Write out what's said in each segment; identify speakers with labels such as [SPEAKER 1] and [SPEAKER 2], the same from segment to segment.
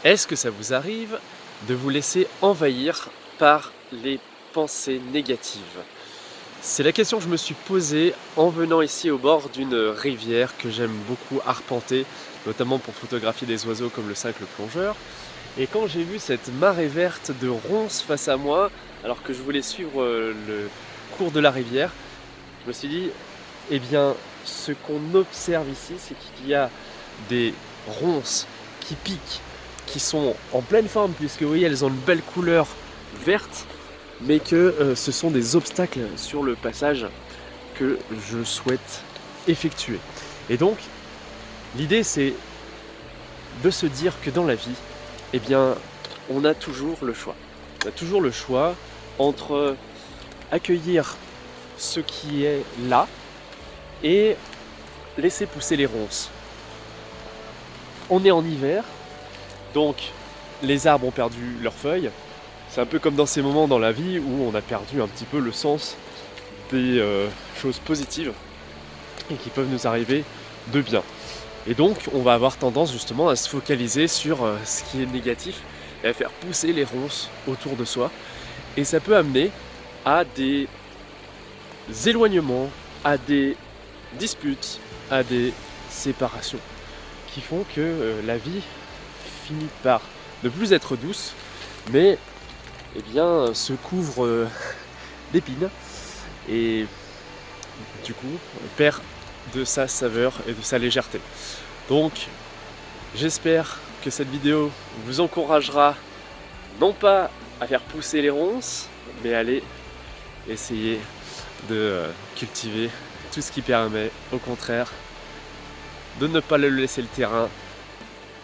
[SPEAKER 1] Est-ce que ça vous arrive de vous laisser envahir par les pensées négatives? C'est la question que je me suis posée en venant ici au bord d'une rivière que j'aime beaucoup arpenter, notamment pour photographier des oiseaux comme le cingle plongeur. Et quand j'ai vu cette marée verte de ronces face à moi, alors que je voulais suivre le cours de la rivière, je me suis dit, eh bien, ce qu'on observe ici, c'est qu'il y a des ronces qui piquent, qui sont en pleine forme, puisque vous voyez, elles ont une belle couleur verte, mais que ce sont des obstacles sur le passage que je souhaite effectuer. Et donc, l'idée, c'est de se dire que dans la vie, eh bien, on a toujours le choix. On a toujours le choix entre accueillir ce qui est là et laisser pousser les ronces. On est en hiver, donc les arbres ont perdu leurs feuilles. C'est un peu comme dans ces moments dans la vie où on a perdu un petit peu le sens des choses positives et qui peuvent nous arriver de bien. Et donc on va avoir tendance justement à se focaliser sur ce qui est négatif et à faire pousser les ronces autour de soi. Et ça peut amener à des éloignements, à des disputes, à des séparations qui font que la vie finit par ne plus être douce, mais eh bien, se couvre d'épines et du coup perd de sa saveur et de sa légèreté. Donc j'espère que cette vidéo vous encouragera non pas à faire pousser les ronces, mais à aller essayer de cultiver tout ce qui permet au contraire de ne pas leur laisser le terrain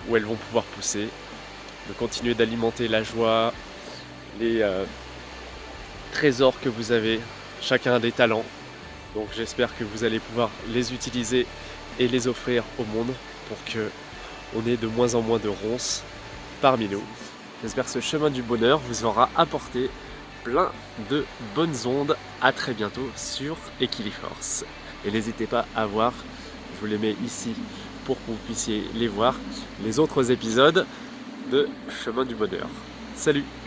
[SPEAKER 1] où elles vont pouvoir pousser, de continuer d'alimenter la joie, les trésors que vous avez, chacun a des talents, donc j'espère que vous allez pouvoir les utiliser et les offrir au monde pour que on ait de moins en moins de ronces parmi nous. J'espère que ce chemin du bonheur vous aura apporté plein de bonnes ondes. À très bientôt sur Equiliforce. Et n'hésitez pas à voir, je vous les mets ici pour que vous puissiez les voir, les autres épisodes de Chemin du bonheur. Salut!